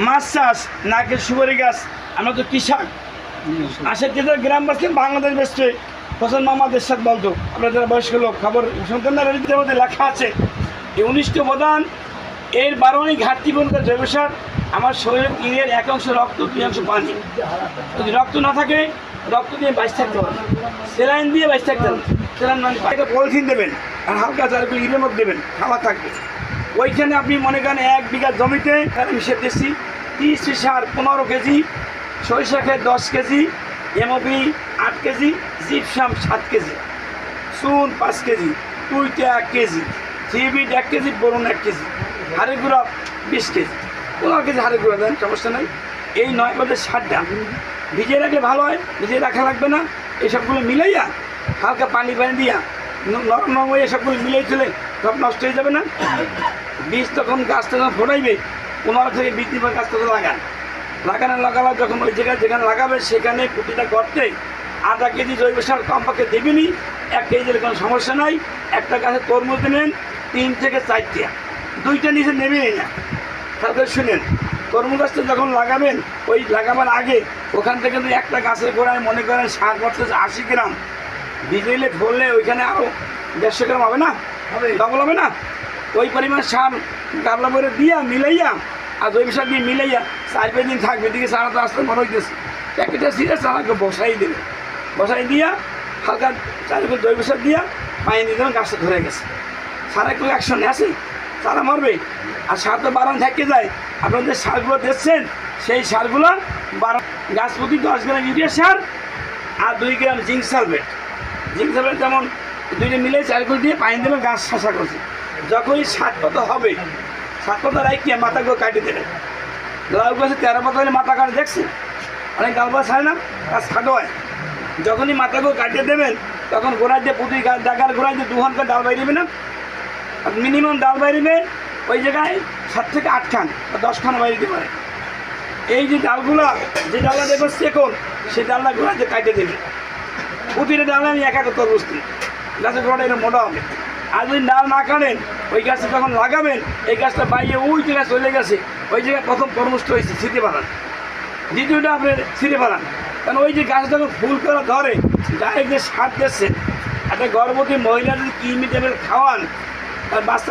মাছ চাষ, নারকেল, সুপারি গাছ। আমরা তো কৃষক। আশের যে গ্রামবাসী বাংলাদেশ বেসছে হোসেন মোহাম্মদ এরশাদ বলতো, আমরা যারা বয়স্ক লোক খবর শুনতেন না, রেডিওর মধ্যে লেখা আছে এই 19টি উপাদান এর 12টি ঘাটতি পূরণ করে জৈব সার আমার শরীরের 3-এর 1 অংশ রক্ত, 2 অংশ পানি। যদি রক্ত না থাকে, রক্ত দিয়ে বাইশ থাকতে হবে, স্যালাইন দিয়ে বাইশ থাকতে হবে। স্যালাইন মানে একটা পলিথিন দেবেন আর হালকা চারগুলো ইরের মধ্যে দেবেন, খাওয়া থাকবে। ওইখানে আপনি মনে করেন 1 বিঘা জমিতে মিশিয়ে দিচ্ছি 30 সার 15 কেজি, সরিষা খেত 10 KG, MOP 8 KG, gypsum 7 KG, চুন 5 কেজি, টুইটা 1 কেজি, থ্রিবিট 1 কেজি, বোরন 1 কেজি, হাড়ের গুঁড়া 20 কেজি, 15 কেজি হাড়ের গুঁড়া দেন, সমস্যা নেই। এই 9 পদের সারটা ভিজিয়ে রাখলে ভালো হয়, ভিজিয়ে রাখা লাগবে না। এইসবগুলো মিলাইয়া হালকা পানি দিয়া নরম নরম হয়ে এসবগুলো মিলাই চলে সব নষ্ট হয়ে যাবে না। বীজ তখন গাছটা যখন ফোটাইবে 15 থেকে 20 দিন পর গাছটা লাগানো যখন ওই জায়গায় যেখানে লাগাবে সেখানে প্রতিটা গর্তে আধা কেজি জৈব সার কমপক্ষে দেবেনি। 1 কেজির কোনো সমস্যা নাই। একটা গাছে তরমুজ নেবেন 3 থেকে 4টা, 2টা নিচে নেবেই না। তারপরে শুনেন, তরমুজ গাছটা যখন লাগাবেন ওই লাগাবার আগে ওখান থেকে যদি একটা গাছের গোড়ায় মনে করেন সার পড়তেছে 80 গ্রাম, ভিজাইলে ধরলে ওইখানে আরও 150 গ্রাম হবে না, ডবল হবে না। ওই পরিমাণ সার গাবলা করে দিয়া মিলাইয়া আর জৈব সার দিয়ে মিলাইয়া 4-5 দিন থাকবে, দিকে সারা তো আসতে মনে হইতেছে প্যাকেটটা সিরে সারাকে বসাই দেবে, বসাই দিয়া হালকা চারিদিকে জৈব সার দিয়া পানি দিয়ে দেবেন, গাছটা ধরে গেছে। সারা একটু অ্যাকশনে আছে, সারা মারবে। আর সার তো বাড়ান থেকে যায়, আপনারা যে সারগুলো দিচ্ছেন সেই সারগুলো গাছ প্রতি 10 গ্রাম ইউরিয়া সার আর 2 গ্রাম জিঙ্ক সালফেট। জিঙ্ক সালফেট যেমন 2টা মিলে 4 করে দিয়ে পানি দেবেন, গাছ শাসা করছে। যখনই 7 পাতা হবে, 7 পাতা রাখিয়ে মাথাগুলো কাটিয়ে দেবেন। লাউ গাছে 13 পাতা হলে মাথা কাটে দেখছে, অনেক গাল গাছ হয় না, গাছ খাটো হয়। যখনই মাথাগুলো কাটিয়ে দেবেন তখন গোড়ায় দিয়ে প্রতি জায়গার গোড়ায় দিয়ে 2 ঘন্টা ডাল বাইরে দেবে না, মিনিমাম ডাল বাইরে ওই জায়গায় 7 থেকে 8 খান বা 10 খান বাইরে দিতে পারে। এই যে ডালগুলা, যে ডালটা দেখবেন এখন সেই ডালটা গোড়ায় দিয়ে কাটিয়ে দেবে। প্রতিটা ডালে আমি 1 তরমুজ দিই, গাছের গোড়াটা এটা মোটা হবে। আর যদি ডাল না কাটেন ওই গাছটা যখন লাগাবেন, এই গাছটা বাইরে ওই জায়গায় চলে গেছে, ওই জায়গায় প্রথম তরমুজটা হয়েছে ছিটে পালান, দ্বিতীয়টা আপনার ছিটে পালান। কারণ ওই যে গাছটা যখন ফুল করা ধরে, ডাইরেক্ট যে সার দিচ্ছেন, একটা গর্ভবতী মহিলা যদি কৃমি টেবিল খাওয়ান তার বাচ্চা